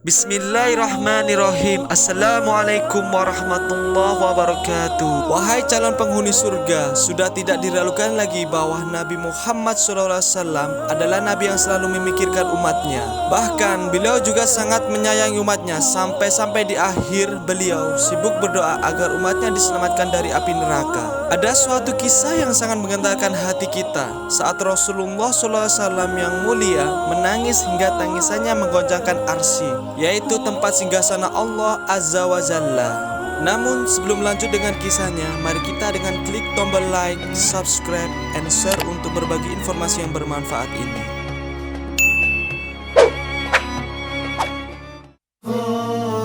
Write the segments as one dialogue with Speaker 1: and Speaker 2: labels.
Speaker 1: Bismillahirrahmanirrahim. Assalamualaikum warahmatullahi wabarakatuh. Wahai calon penghuni surga, sudah tidak diragukan lagi bahwa Nabi Muhammad SAW adalah Nabi yang selalu memikirkan umatnya. Bahkan beliau juga sangat menyayangi umatnya, sampai-sampai di akhir beliau sibuk berdoa agar umatnya diselamatkan dari api neraka. Ada suatu kisah yang sangat menggentarkan hati kita saat Rasulullah SAW yang mulia menangis hingga tangisannya menggoncangkan arsy, yaitu tempat singgasana Allah Azza wa Jalla. Namun sebelum lanjut dengan kisahnya, mari kita dengan klik tombol like, subscribe, and share untuk berbagi informasi yang bermanfaat ini.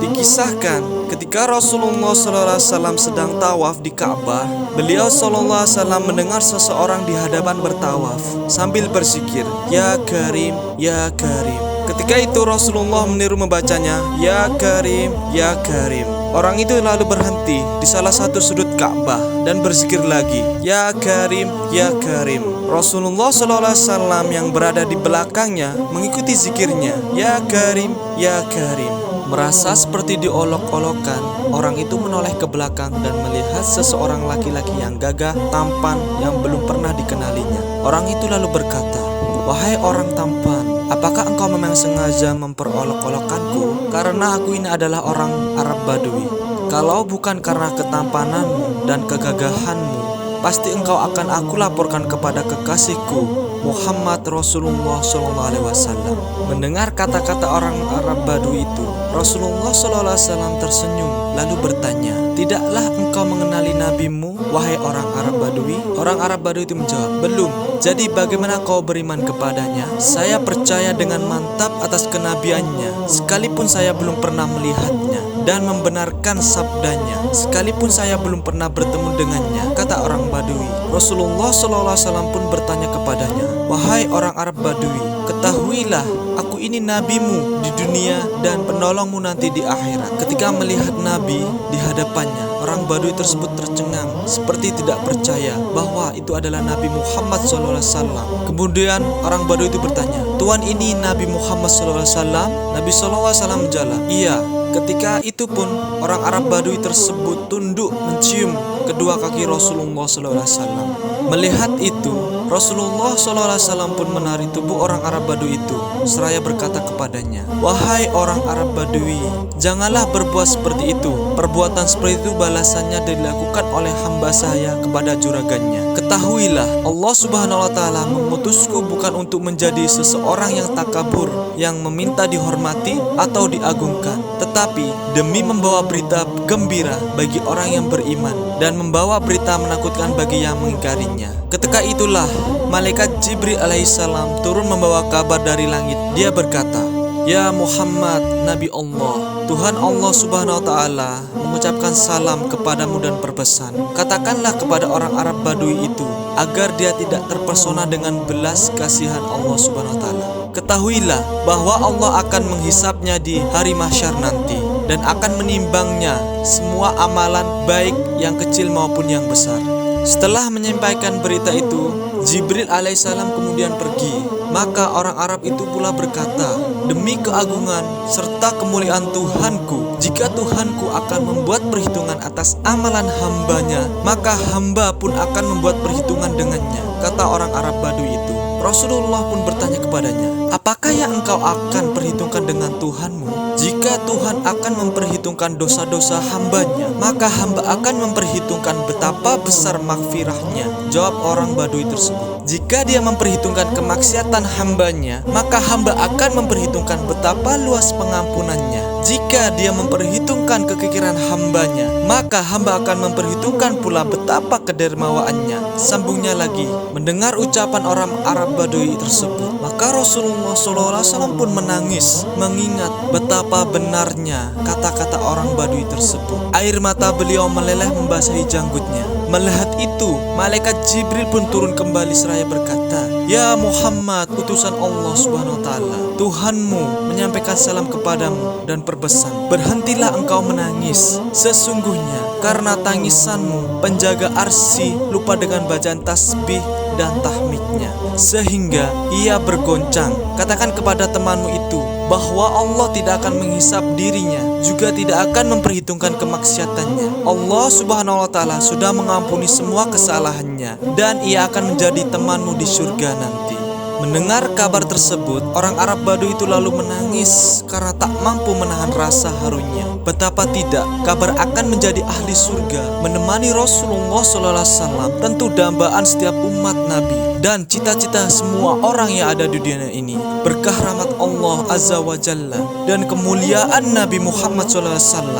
Speaker 1: Dikisahkan ketika Rasulullah SAW sedang tawaf di Ka'bah, beliau SAW mendengar seseorang di hadapan bertawaf sambil berzikir, "Ya Karim, Ya Karim." Ketika itu Rasulullah meniru membacanya, "Ya Karim, Ya Karim." Orang itu lalu berhenti di salah satu sudut Ka'bah dan berzikir lagi, "Ya Karim, Ya Karim." Rasulullah SAW yang berada di belakangnya mengikuti zikirnya, "Ya Karim, Ya Karim." Merasa seperti diolok-olokkan, orang itu menoleh ke belakang dan melihat seseorang laki-laki yang gagah, tampan, yang belum pernah dikenalinya. Orang itu lalu berkata, "Wahai orang tampan, apakah engkau memang sengaja memperolok-olokkanku? Karena aku ini adalah orang Arab Badui. Kalau bukan karena ketampananmu dan kegagahanmu, pasti engkau akan aku laporkan kepada kekasihku Muhammad Rasulullah SAW." Mendengar kata-kata orang Arab Badui itu, Rasulullah SAW tersenyum lalu bertanya, "Tidaklah engkau mengenali nabimu, wahai orang Arab Badui?" Orang Arab Badui itu menjawab, "Belum. Jadi bagaimana kau beriman kepadanya?" "Saya percaya dengan mantap atas kenabiannya, sekalipun saya belum pernah melihatnya, dan membenarkan sabdanya, sekalipun saya belum pernah bertemu dengannya," kata orang Badui. Rasulullah SAW pun bertanya kepadanya, "Wahai orang Arab Badui, ketahuilah aku ini nabimu di dunia dan penolongmu nanti di akhirat." Ketika melihat Nabi di hadapannya, orang Badui tersebut tercengang seperti tidak percaya bahwa itu adalah Nabi Muhammad SAW. Kemudian orang Badui itu bertanya, "Tuan, ini Nabi Muhammad SAW?" Nabi SAW menjawab, "Iya." Ketika itu pun orang Arab Badui tersebut tunduk mencium kedua kaki Rasulullah SAW. Melihat itu, Rasulullah SAW pun menarik tubuh orang Arab Badui itu seraya berkata kepadanya, "Wahai orang Arab Badui, janganlah berbuat seperti itu. Perbuatan seperti itu balasannya dilakukan oleh hamba saya kepada juragannya. Ketahuilah, Allah Subhanahu wa Ta'ala mengutusku bukan untuk menjadi seseorang yang takabur, yang meminta dihormati atau diagungkan, tetapi demi membawa berita gembira bagi orang yang beriman dan membawa berita menakutkan bagi yang mengingkarinya." Ketika itulah malaikat Jibril alaihissalam turun membawa kabar dari langit. Dia berkata, "Ya Muhammad, Nabi Allah, Tuhan Allah Subhanahu wa Ta'ala mengucapkan salam kepadamu dan berpesan, katakanlah kepada orang Arab Badui itu agar dia tidak terpesona dengan belas kasihan Allah Subhanahu wa Ta'ala. Ketahuilah bahwa Allah akan menghisapnya di hari mahsyar nanti dan akan menimbangnya semua amalan baik yang kecil maupun yang besar." Setelah menyampaikan berita itu, Jibril alaihissalam kemudian pergi. Maka orang Arab itu pula berkata, "Demi keagungan serta kemuliaan Tuhanku, jika Tuhanku akan membuat perhitungan atas amalan hambanya, maka hamba pun akan membuat perhitungan dengannya," kata orang Arab Badui itu. Rasulullah pun bertanya kepadanya, "Apakah yang engkau akan perhitungkan dengan Tuhanmu? Jika Tuhan akan memperhitungkan dosa-dosa hambanya, maka hamba akan memperhitungkan betapa besar maghfirahnya," jawab orang Badui tersebut. "Jika dia memperhitungkan kemaksiatan hambanya, maka hamba akan memperhitungkan betapa luas pengampunannya. Jika dia memperhitungkan kekikiran hambanya, maka hamba akan memperhitungkan pula betapa kedermawaannya," sambungnya lagi. Mendengar ucapan orang Arab Badui tersebut, maka Rasulullah SAW pun menangis mengingat betapa benarnya kata-kata orang Badui tersebut. Air mata beliau meleleh membasahi janggutnya. Melihat itu, malaikat Jibril pun turun kembali seraya berkata, Ya Muhammad, utusan Allah Subhanahu wa taala, Tuhanmu menyampaikan salam kepadamu dan berpesan, berhentilah engkau menangis. Sesungguhnya karena tangisanmu penjaga arsy lupa dengan bacaan tasbih dan tahmidnya, sehingga ia bergoncang. Katakan kepada temanmu itu bahwa Allah tidak akan menghisap dirinya, juga tidak akan memperhitungkan kemaksiatannya. Allah Subhanahu wa taala sudah mengampuni semua kesalahannya, dan ia akan menjadi temanmu di surga nanti. Mendengar kabar tersebut, orang Arab Baduy itu lalu menangis karena tak mampu menahan rasa harunya. Betapa tidak, kabar akan menjadi ahli surga, menemani Rasulullah SAW, tentu dambaan setiap umat Nabi dan cita-cita semua orang yang ada di dunia ini. Berkah rahmat Allah Azza wa Jalla dan kemuliaan Nabi Muhammad SAW,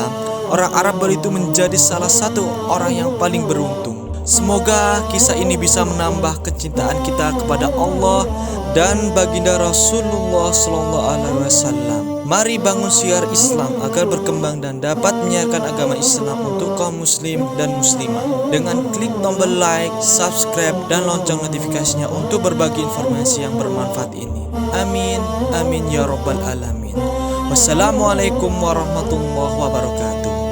Speaker 1: orang Arab Baduy itu menjadi salah satu orang yang paling beruntung. Semoga kisah ini bisa menambah kecintaan kita kepada Allah dan baginda Rasulullah SAW. Mari bangun siar Islam agar berkembang dan dapat menyiarkan agama Islam untuk kaum muslim dan muslimah dengan klik tombol like, subscribe, dan lonceng notifikasinya untuk berbagi informasi yang bermanfaat ini. Amin, amin ya rabbal alamin. Wassalamualaikum warahmatullahi wabarakatuh.